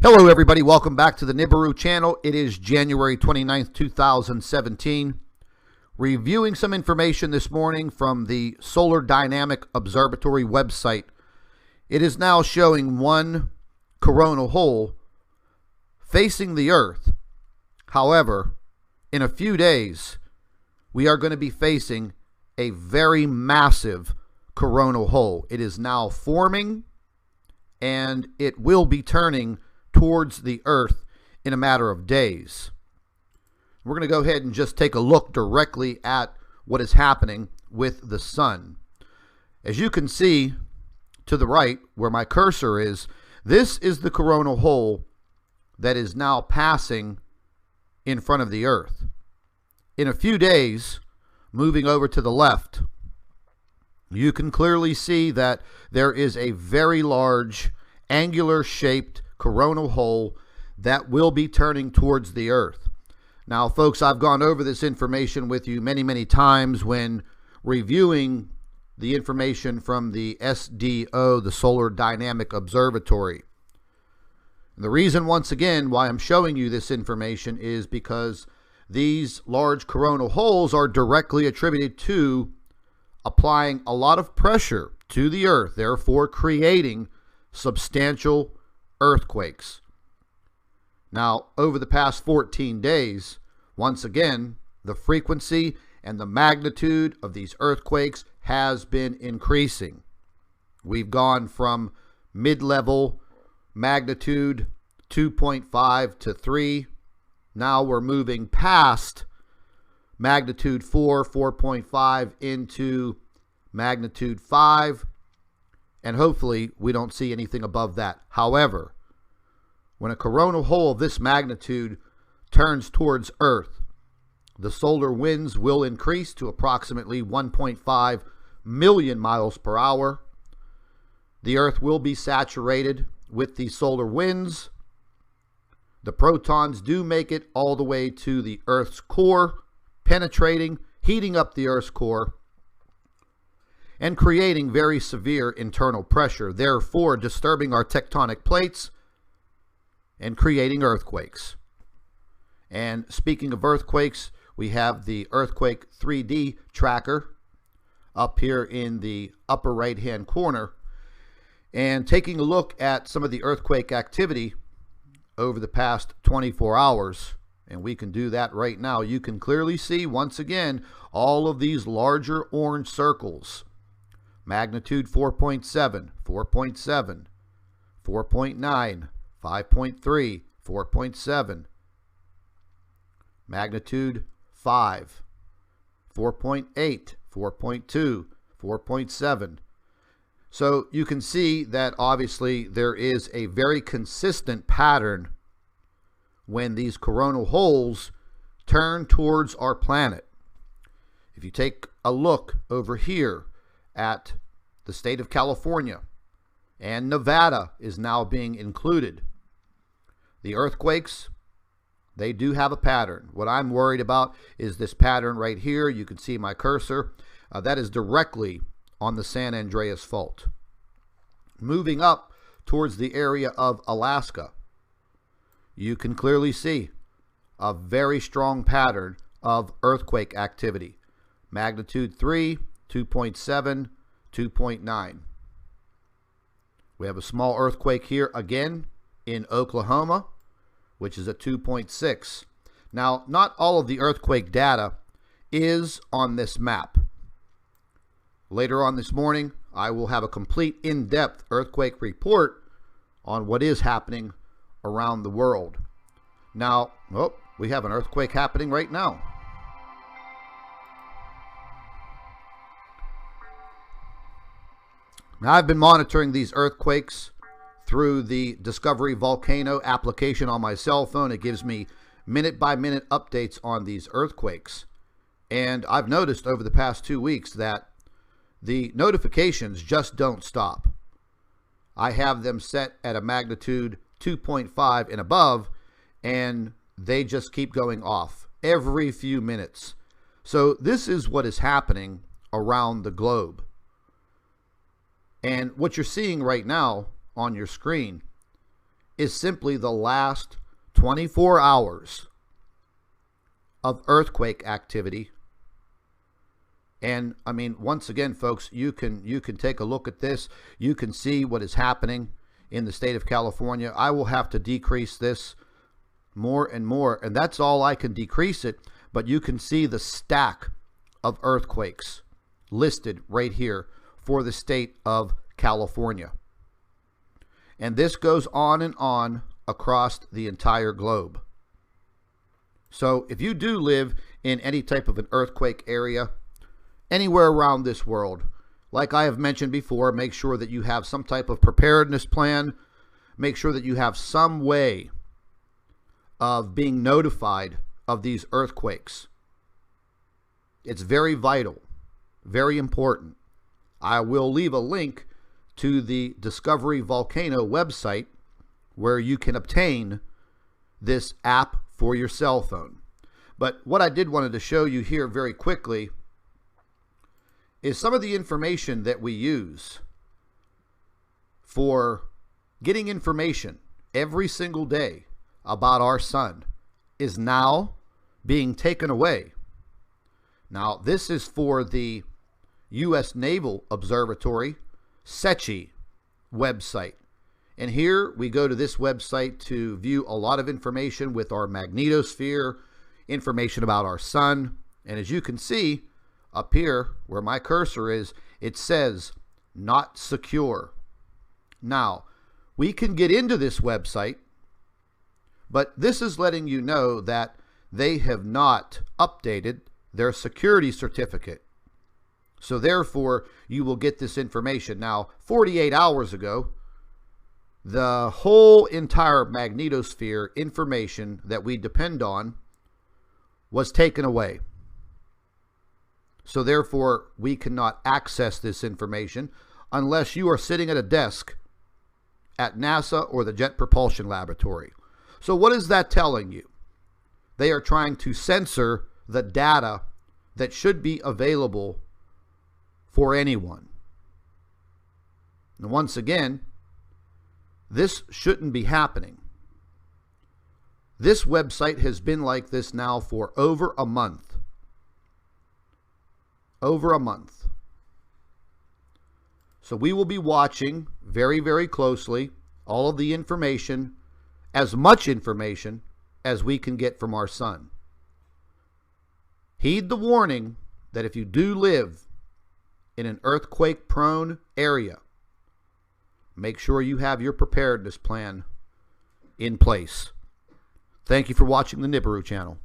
Hello everybody, welcome back to the Nibiru channel. It is January 29th, 2017. Reviewing some information this morning from the Solar Dynamic Observatory website. It is now showing one coronal hole facing the Earth. However, in a few days, we are going to be facing a very massive coronal hole. It is now forming and it will be turning towards the Earth in a matter of days. We're going to go ahead and just take a look directly at what is happening with the sun. As you can see to the right where my cursor is, this is the coronal hole that is now passing in front of the Earth. In a few days, moving over to the left, you can clearly see that there is a very large angular shaped coronal hole that will be turning towards the Earth. Now, folks, I've gone over this information with you many times when reviewing the information from the SDO, the Solar Dynamic Observatory. And the reason, once again, why I'm showing you this information is because these large coronal holes are directly attributed to applying a lot of pressure to the Earth, therefore creating substantial earthquakes. Now, over the past 14 days, once again, the frequency and the magnitude of these earthquakes has been increasing. We've gone from mid-level magnitude 2.5 to 3. Now we're moving past magnitude 4, 4.5 into magnitude 5. And hopefully we don't see anything above that. However, when a coronal hole of this magnitude turns towards Earth, the solar winds will increase to approximately 1.5 million miles per hour. The Earth will be saturated with the solar winds. The protons do make it all the way to the Earth's core, penetrating, heating up the Earth's core, and creating very severe internal pressure, therefore disturbing our tectonic plates and creating earthquakes. And speaking of earthquakes, we have the earthquake 3D tracker up here in the upper right hand corner, and taking a look at some of the earthquake activity over the past 24 hours. And we can do that right now. You can clearly see once again all of these larger orange circles. Magnitude 4.7, 4.7, 4.9, 5.3, 4.7, magnitude 5, 4.8, 4.2, 4.7. So you can see that obviously there is a very consistent pattern when these coronal holes turn towards our planet. If you take a look over here at the state of California, and Nevada is now being included. The earthquakes, they do have a pattern. What I'm worried about is this pattern right here. You can see my cursor. That is directly on the San Andreas Fault. Moving up towards the area of Alaska, you can clearly see a very strong pattern of earthquake activity. Magnitude 3, 2.7, 2.9. We have a small earthquake here again in Oklahoma, which is a 2.6. Now, not all of the earthquake data is on this map. Later on this morning, I will have a complete in-depth earthquake report on what is happening around the world. Now, we have an earthquake happening right now. Now, I've been monitoring these earthquakes through the Discovery Volcano application on my cell phone. It gives me minute-by-minute updates on these earthquakes. And I've noticed over the past 2 weeks that the notifications just don't stop. I have them set at a magnitude 2.5 and above, and they just keep going off every few minutes. So this is what is happening around the globe. And what you're seeing right now on your screen is simply the last 24 hours of earthquake activity. And I mean, once again, folks, you can take a look at this. You can see what is happening in the state of California. I will have to decrease this more and more, and that's all I can decrease it. But you can see the stack of earthquakes listed right here for the state of California. And this goes on and on across the entire globe. So if you do live in any type of an earthquake area, anywhere around this world, like I have mentioned before, make sure that you have some type of preparedness plan. Make sure that you have some way of being notified of these earthquakes. It's very vital, very important. I will leave a link to the Discovery Volcano website where you can obtain this app for your cell phone. But what I did wanted to show you here very quickly is some of the information that we use for getting information every single day about our sun is now being taken away. Now, this is for the U.S. Naval Observatory SECI website. And here we go to this website to view a lot of information with our magnetosphere, information about our sun. And as you can see up here where my cursor is, it says not secure. Now, we can get into this website, but this is letting you know that they have not updated their security certificate. So therefore, you will get this information. Now, 48 hours ago, the whole entire magnetosphere information that we depend on was taken away. So therefore, we cannot access this information unless you are sitting at a desk at NASA or the Jet Propulsion Laboratory. So what is that telling you? They are trying to censor the data that should be available for anyone. And once again, this shouldn't be happening. This website has been like this now for over a month. Over a month. So we will be watching very, very closely all of the information, as much information as we can get from our sun. Heed the warning that if you do live in an earthquake-prone area, make sure you have your preparedness plan in place. Thank you for watching the Nibiru channel.